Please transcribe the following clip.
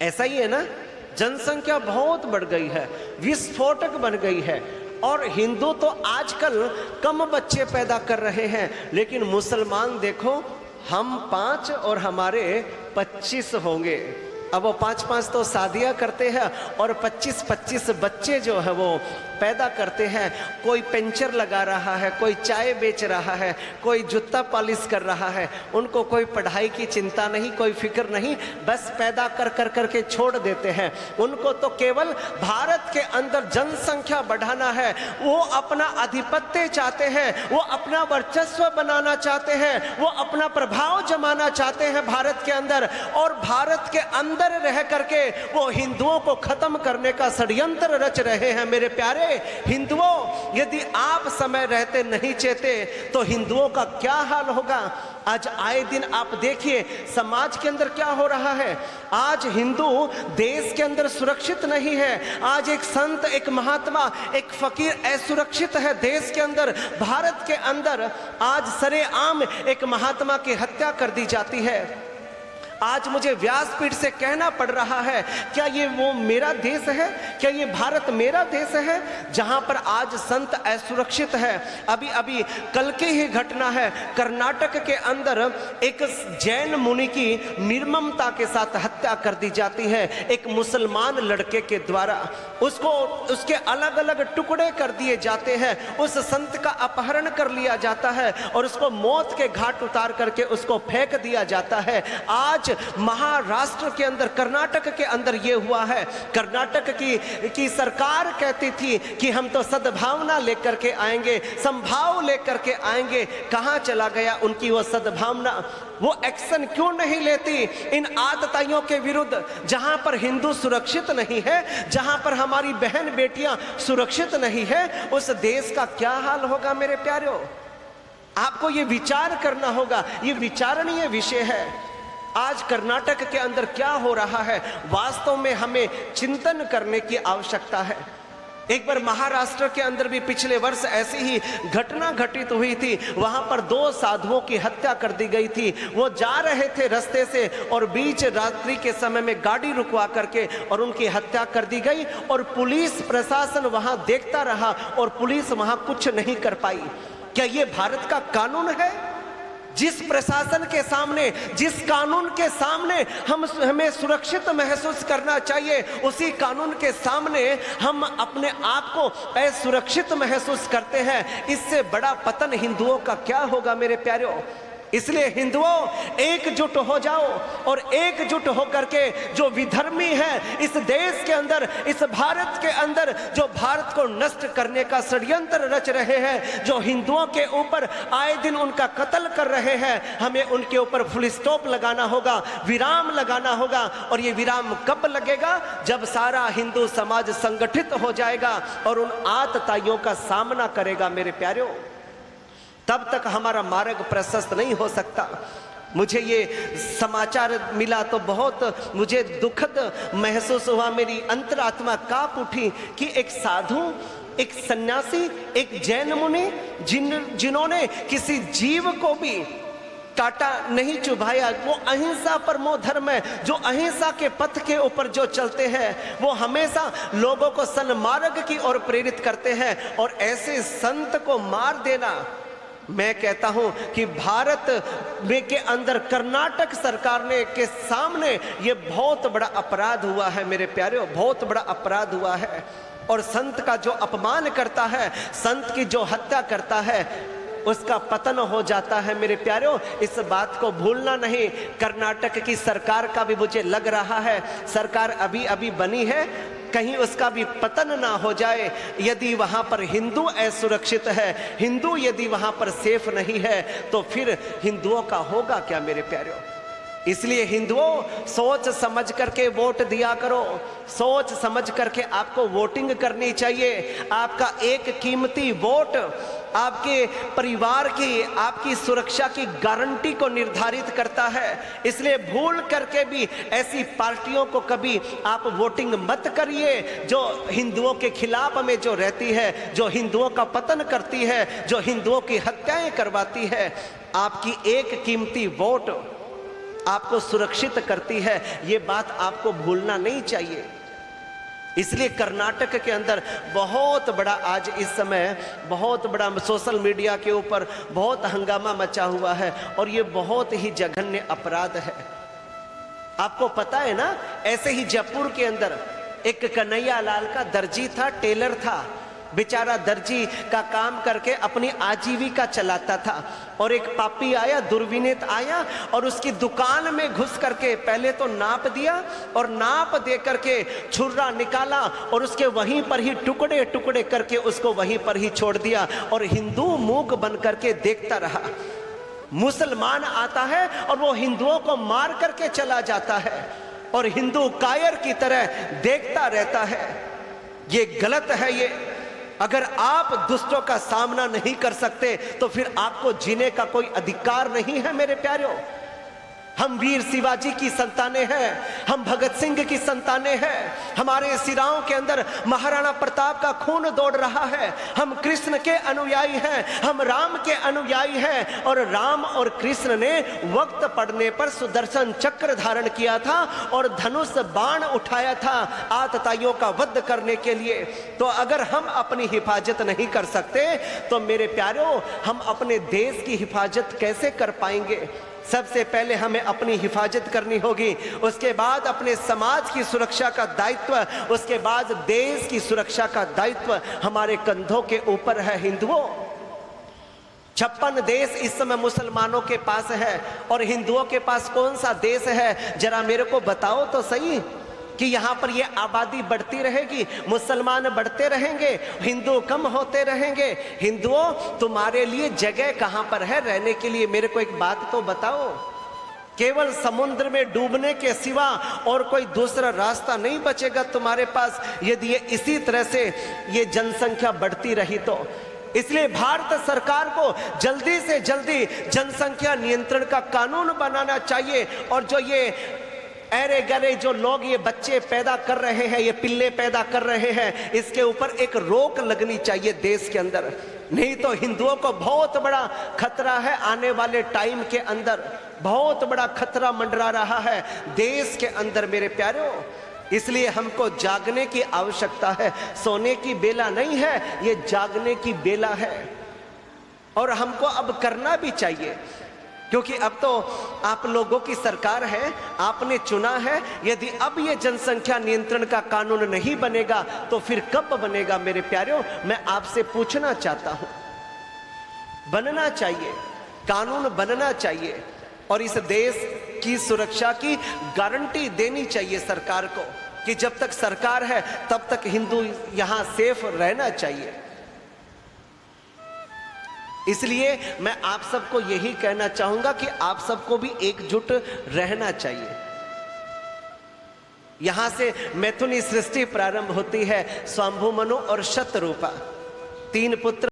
ऐसा ही है ना, जनसंख्या बहुत बढ़ गई है, विस्फोटक बन गई है। और हिंदू तो आजकल कम बच्चे पैदा कर रहे हैं, लेकिन मुसलमान देखो, हम 5 और हमारे 25 होंगे। अब वो 5-5 तो शादियां करते हैं और 25-25 बच्चे जो है वो पैदा करते हैं। कोई पेंचर लगा रहा है, कोई चाय बेच रहा है, कोई जूता पॉलिश कर रहा है। उनको कोई पढ़ाई की चिंता नहीं, कोई फिक्र नहीं, बस पैदा कर कर करके छोड़ देते हैं। उनको तो केवल भारत के अंदर जनसंख्या बढ़ाना है, वो अपना आधिपत्य चाहते हैं, वो अपना वर्चस्व बनाना चाहते हैं, वो अपना प्रभाव जमाना चाहते हैं भारत के अंदर। और भारत के अंदर रह करके वो हिंदुओं को खत्म करने का षड्यंत्र रच रहे हैं। मेरे प्यारे हिंदुओं, यदि आप समय रहते नहीं चेते तो हिंदुओं का क्या हाल होगा। आज आए दिन आप देखिए समाज के अंदर क्या हो रहा है। आज हिंदू देश के अंदर सुरक्षित नहीं है। आज एक संत, एक महात्मा, एक फकीर असुरक्षित है देश के अंदर। भारत के अंदर आज सरेआम एक महात्मा की हत्या कर दी जाती है। आज मुझे व्यासपीठ से कहना पड़ रहा है, क्या ये वो मेरा देश है? क्या ये भारत मेरा देश है जहां पर आज संत असुरक्षित है? अभी अभी कल की ही घटना है, कर्नाटक के अंदर एक जैन मुनि की निर्ममता के साथ हत्या कर दी जाती है एक मुसलमान लड़के के द्वारा। उसको उसके अलग अलग टुकड़े कर दिए जाते हैं, उस संत का अपहरण कर लिया जाता है और उसको मौत के घाट उतार करके उसको फेंक दिया जाता है। आज महाराष्ट्र के अंदर, कर्नाटक के अंदर ये हुआ है। कर्नाटक की सरकार कहती थी कि हम तो सद्भावना लेकर के आएंगे, संभाव लेकर के आएंगे। कहां चला गया उनकी वो सद्भावना? वो एक्शन क्यों नहीं लेती इन आतताइयों के विरुद्ध? जहां पर हिंदू सुरक्षित नहीं है, जहां पर हमारी बहन बेटियां सुरक्षित नहीं है, उस देश का क्या हाल होगा मेरे प्यारों? आपको ये विचार करना होगा, ये विचारणीय विषय है। आज कर्नाटक के अंदर क्या हो रहा है, वास्तव में हमें चिंतन करने की आवश्यकता है। एक बार महाराष्ट्र के अंदर भी पिछले वर्ष ऐसी ही घटना घटित हुई थी। वहां पर 2 साधुओं की हत्या कर दी गई थी। वो जा रहे थे रास्ते से और बीच रात्रि के समय में गाड़ी रुकवा करके और उनकी हत्या कर दी गई और पुलिस प्रशासन वहां देखता रहा और पुलिस वहां कुछ नहीं कर पाई। क्या ये भारत का कानून है? जिस प्रशासन के सामने, जिस कानून के सामने हमें सुरक्षित महसूस करना चाहिए, उसी कानून के सामने हम अपने आप को असुरक्षित महसूस करते हैं। इससे बड़ा पतन हिंदुओं का क्या होगा मेरे प्यारों? इसलिए हिंदुओं एकजुट हो जाओ और एकजुट होकर के जो विधर्मी है इस देश के अंदर, इस भारत के अंदर, जो भारत को नष्ट करने का षड्यंत्र रच रहे हैं, जो हिंदुओं के ऊपर आए दिन उनका कत्ल कर रहे हैं, हमें उनके ऊपर फुल स्टॉप लगाना होगा, विराम लगाना होगा। और ये विराम कब लगेगा? जब सारा हिंदू समाज संगठित हो जाएगा और उन आतताइयों का सामना करेगा मेरे प्यारों। तब तक हमारा मार्ग प्रशस्त नहीं हो सकता। मुझे ये समाचार मिला तो बहुत मुझे दुखद महसूस हुआ, मेरी अंतरात्मा कांप उठी कि एक साधु, एक सन्यासी, एक जैन मुनि जिन्होंने किसी जीव को भी काटा नहीं, चुभाया, वो अहिंसा परमो धर्म है, जो अहिंसा के पथ के ऊपर जो चलते हैं वो हमेशा लोगों को सन्मार्ग की ओर प्रेरित करते हैं। और ऐसे संत को मार देना, मैं कहता हूं कि भारत में के अंदर कर्नाटक सरकार ने के सामने ये बहुत बड़ा अपराध हुआ है मेरे प्यारे, बहुत बड़ा अपराध हुआ है। और संत का जो अपमान करता है, संत की जो हत्या करता है, उसका पतन हो जाता है मेरे प्यारों। इस बात को भूलना नहीं। कर्नाटक की सरकार का भी मुझे लग रहा है, सरकार अभी अभी बनी है, कहीं उसका भी पतन ना हो जाए। यदि वहां पर हिंदू असुरक्षित है, हिंदू यदि वहां पर सेफ नहीं है, तो फिर हिंदुओं का होगा क्या मेरे प्यारों? इसलिए हिंदुओं, सोच समझ करके वोट दिया करो, सोच समझ करके आपको वोटिंग करनी चाहिए। आपका एक कीमती वोट आपके परिवार की, आपकी सुरक्षा की गारंटी को निर्धारित करता है। इसलिए भूल करके भी ऐसी पार्टियों को कभी आप वोटिंग मत करिए जो हिंदुओं के खिलाफ में जो रहती है, जो हिंदुओं का पतन करती है, जो हिंदुओं की हत्याएं करवाती है। आपकी एक कीमती वोट आपको सुरक्षित करती है, ये बात आपको भूलना नहीं चाहिए। इसलिए कर्नाटक के अंदर बहुत बड़ा आज इस समय बहुत बड़ा सोशल मीडिया के ऊपर बहुत हंगामा मचा हुआ है और ये बहुत ही जघन्य अपराध है। आपको पता है ना, ऐसे ही जयपुर के अंदर एक कन्हैया लाल का दर्जी था, टेलर था, बेचारा दर्जी का काम करके अपनी आजीविका चलाता था। और एक पापी आया, दुर्विनीत आया और उसकी दुकान में घुस करके पहले तो नाप दिया और नाप दे करके छुरा निकाला और उसके वहीं पर ही टुकड़े टुकड़े करके उसको वहीं पर ही छोड़ दिया और हिंदू मूक बन करके देखता रहा। मुसलमान आता है और वो हिंदुओं को मार करके चला जाता है और हिंदू कायर की तरह देखता रहता है। ये गलत है। ये अगर आप दुष्टों का सामना नहीं कर सकते तो फिर आपको जीने का कोई अधिकार नहीं है मेरे प्यारों। हम वीर शिवाजी की संतानें हैं, हम भगत सिंह की संतानें हैं, हमारे सिराओं के अंदर महाराणा प्रताप का खून दौड़ रहा है। हम कृष्ण के अनुयायी हैं, हम राम के अनुयायी हैं और राम और कृष्ण ने वक्त पड़ने पर सुदर्शन चक्र धारण किया था और धनुष बाण उठाया था आतताइयों का वध करने के लिए। तो अगर हम अपनी हिफाजत नहीं कर सकते तो मेरे प्यारों हम अपने देश की हिफाजत कैसे कर पाएंगे। सबसे पहले हमें अपनी हिफाजत करनी होगी, उसके बाद अपने समाज की सुरक्षा का दायित्व, उसके बाद देश की सुरक्षा का दायित्व हमारे कंधों के ऊपर है। हिंदुओं, 56 देश इस समय मुसलमानों के पास है और हिंदुओं के पास कौन सा देश है, जरा मेरे को बताओ तो सही कि यहाँ पर ये आबादी बढ़ती रहेगी, मुसलमान बढ़ते रहेंगे, हिंदू कम होते रहेंगे। हिंदुओं, तुम्हारे लिए जगह कहाँ पर है रहने के लिए, मेरे को एक बात तो बताओ। केवल समुद्र में डूबने के सिवा और कोई दूसरा रास्ता नहीं बचेगा तुम्हारे पास यदि ये इसी तरह से ये जनसंख्या बढ़ती रही तो। इसलिए भारत सरकार को जल्दी से जल्दी जनसंख्या नियंत्रण का कानून बनाना चाहिए और जो ये अरे गरे जो लोग ये बच्चे पैदा कर रहे हैं, ये पिल्ले पैदा कर रहे हैं, इसके ऊपर एक रोक लगनी चाहिए देश के अंदर। नहीं तो हिंदुओं को बहुत बड़ा खतरा है, आने वाले टाइम के अंदर बहुत बड़ा खतरा मंडरा रहा है देश के अंदर मेरे प्यारों। इसलिए हमको जागने की आवश्यकता है, सोने की बेला नहीं है, ये जागने की बेला है और हमको अब करना भी चाहिए क्योंकि अब तो आप लोगों की सरकार है, आपने चुना है। यदि अब ये जनसंख्या नियंत्रण का कानून नहीं बनेगा तो फिर कब बनेगा मेरे प्यारों। मैं आपसे पूछना चाहता हूं, बनना चाहिए, कानून बनना चाहिए और इस देश की सुरक्षा की गारंटी देनी चाहिए सरकार को कि जब तक सरकार है तब तक हिंदू यहां सेफ रहना चाहिए। इसलिए मैं आप सबको यही कहना चाहूंगा कि आप सबको भी एकजुट रहना चाहिए। यहां से मैथुनी सृष्टि प्रारंभ होती है, स्वांभु मनु और शतरूपा 3 पुत्र